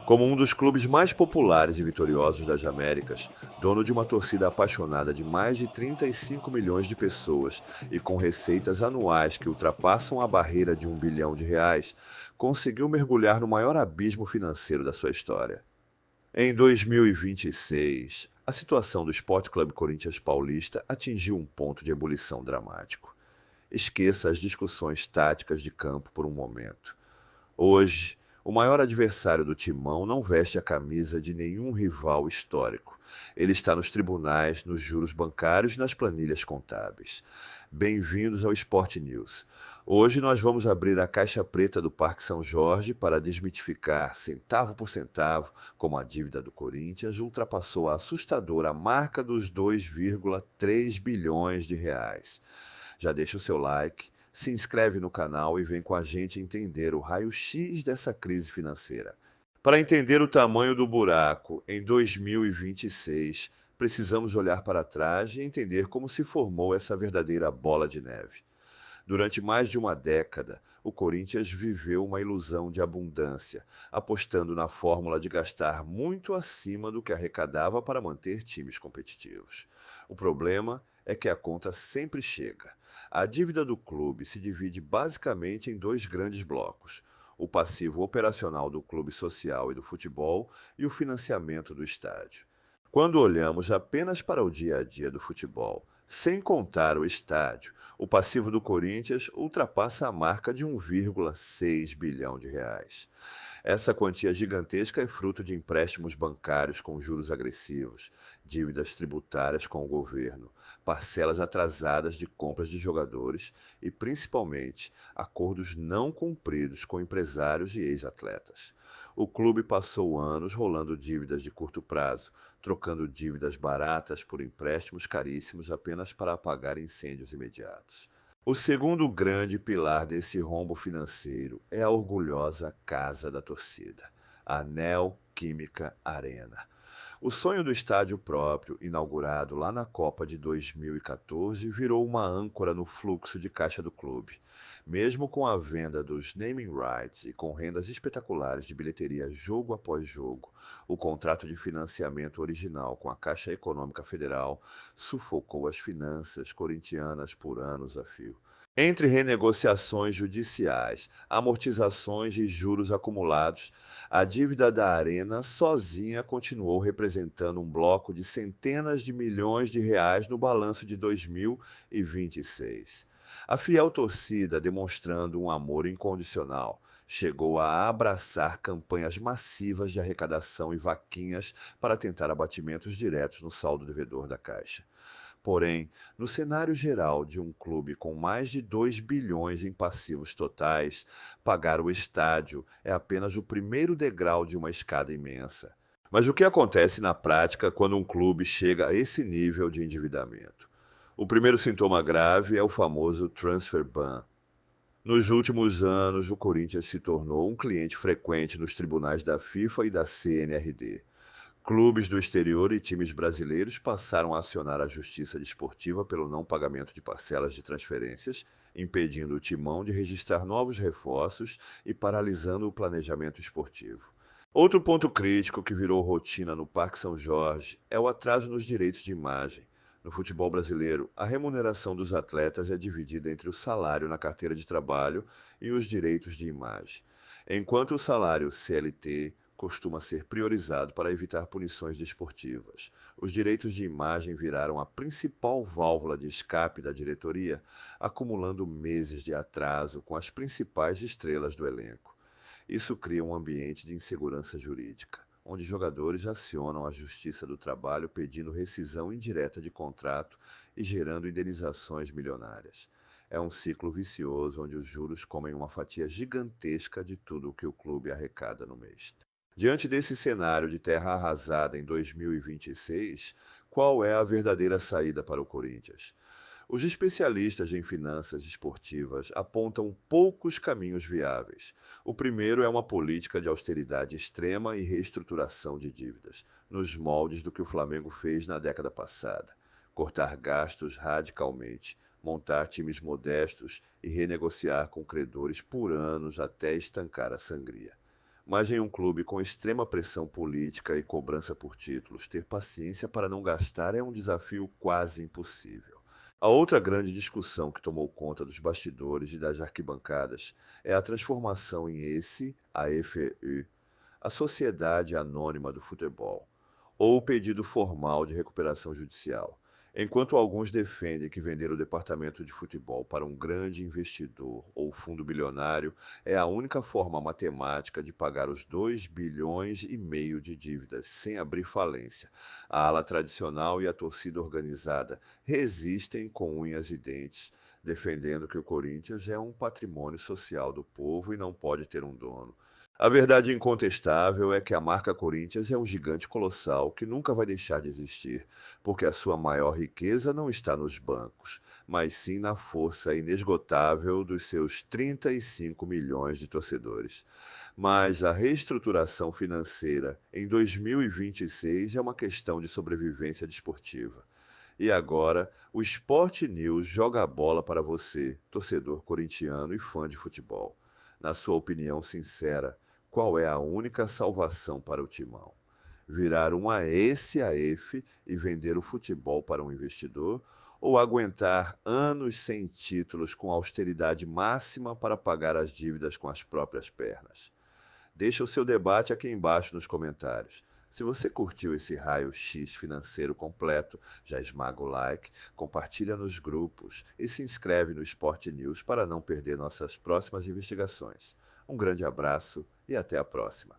Como um dos clubes mais populares e vitoriosos das Américas, dono de uma torcida apaixonada de mais de 35 milhões de pessoas e com receitas anuais que ultrapassam a barreira de R$ 1 bilhão, conseguiu mergulhar no maior abismo financeiro da sua história. Em 2026, a situação do Sport Clube Corinthians Paulista atingiu um ponto de ebulição dramático. Esqueça as discussões táticas de campo por um momento. Hoje, o maior adversário do Timão não veste a camisa de nenhum rival histórico. Ele está nos tribunais, nos juros bancários e nas planilhas contábeis. Bem-vindos ao Sport News. Hoje nós vamos abrir a caixa preta do Parque São Jorge para desmitificar, centavo por centavo, como a dívida do Corinthians ultrapassou a assustadora marca dos 2,3 bilhões de reais. Já deixa o seu like, se inscreve no canal e vem com a gente entender o raio-x dessa crise financeira. Para entender o tamanho do buraco em 2026, precisamos olhar para trás e entender como se formou essa verdadeira bola de neve. Durante mais de uma década, o Corinthians viveu uma ilusão de abundância, apostando na fórmula de gastar muito acima do que arrecadava para manter times competitivos. O problema é que a conta sempre chega. A dívida do clube se divide basicamente em dois grandes blocos: o passivo operacional do clube social e do futebol e o financiamento do estádio. Quando olhamos apenas para o dia a dia do futebol, sem contar o estádio, o passivo do Corinthians ultrapassa a marca de 1,6 bilhão de reais. Essa quantia gigantesca é fruto de empréstimos bancários com juros agressivos, dívidas tributárias com o governo, parcelas atrasadas de compras de jogadores e, principalmente, acordos não cumpridos com empresários e ex-atletas. O clube passou anos rolando dívidas de curto prazo, trocando dívidas baratas por empréstimos caríssimos apenas para apagar incêndios imediatos. O segundo grande pilar desse rombo financeiro é a orgulhosa Casa da Torcida, a Neoquímica Arena. O sonho do estádio próprio, inaugurado lá na Copa de 2014, virou uma âncora no fluxo de caixa do clube. Mesmo com a venda dos naming rights e com rendas espetaculares de bilheteria jogo após jogo, o contrato de financiamento original com a Caixa Econômica Federal sufocou as finanças corintianas por anos a fio. Entre renegociações judiciais, amortizações e juros acumulados, a dívida da Arena sozinha continuou representando um bloco de centenas de milhões de reais no balanço de 2026. A fiel torcida, demonstrando um amor incondicional, chegou a abraçar campanhas massivas de arrecadação e vaquinhas para tentar abatimentos diretos no saldo devedor da Caixa. Porém, no cenário geral de um clube com mais de 2 bilhões em passivos totais, pagar o estádio é apenas o primeiro degrau de uma escada imensa. Mas o que acontece na prática quando um clube chega a esse nível de endividamento? O primeiro sintoma grave é o famoso transfer ban. Nos últimos anos, o Corinthians se tornou um cliente frequente nos tribunais da FIFA e da CNRD. Clubes do exterior e times brasileiros passaram a acionar a justiça desportiva pelo não pagamento de parcelas de transferências, impedindo o Timão de registrar novos reforços e paralisando o planejamento esportivo. Outro ponto crítico que virou rotina no Parque São Jorge é o atraso nos direitos de imagem. No futebol brasileiro, a remuneração dos atletas é dividida entre o salário na carteira de trabalho e os direitos de imagem. Enquanto o salário CLT costuma ser priorizado para evitar punições desportivas, os direitos de imagem viraram a principal válvula de escape da diretoria, acumulando meses de atraso com as principais estrelas do elenco. Isso cria um ambiente de insegurança jurídica, onde jogadores acionam a Justiça do Trabalho pedindo rescisão indireta de contrato e gerando indenizações milionárias. É um ciclo vicioso onde os juros comem uma fatia gigantesca de tudo o que o clube arrecada no mês. Diante desse cenário de terra arrasada em 2026, qual é a verdadeira saída para o Corinthians? Os especialistas em finanças esportivas apontam poucos caminhos viáveis. O primeiro é uma política de austeridade extrema e reestruturação de dívidas, nos moldes do que o Flamengo fez na década passada. Cortar gastos radicalmente, montar times modestos e renegociar com credores por anos até estancar a sangria. Mas em um clube com extrema pressão política e cobrança por títulos, ter paciência para não gastar é um desafio quase impossível. A outra grande discussão que tomou conta dos bastidores e das arquibancadas é a transformação em a FEU, a Sociedade Anônima do Futebol, ou o pedido formal de recuperação judicial. Enquanto alguns defendem que vender o departamento de futebol para um grande investidor ou fundo bilionário é a única forma matemática de pagar os 2,5 bilhões de dívidas sem abrir falência, a ala tradicional e a torcida organizada resistem com unhas e dentes, defendendo que o Corinthians é um patrimônio social do povo e não pode ter um dono. A verdade incontestável é que a marca Corinthians é um gigante colossal que nunca vai deixar de existir, porque a sua maior riqueza não está nos bancos, mas sim na força inesgotável dos seus 35 milhões de torcedores. Mas a reestruturação financeira em 2026 é uma questão de sobrevivência desportiva. E agora, o Sport News joga a bola para você, torcedor corintiano e fã de futebol. Na sua opinião sincera, qual é a única salvação para o Timão? Virar um AF e vender o futebol para um investidor? Ou aguentar anos sem títulos com austeridade máxima para pagar as dívidas com as próprias pernas? Deixa o seu debate aqui embaixo nos comentários. Se você curtiu esse raio-x financeiro completo, já esmaga o like, compartilha nos grupos e se inscreve no Sport News para não perder nossas próximas investigações. Um grande abraço e até a próxima.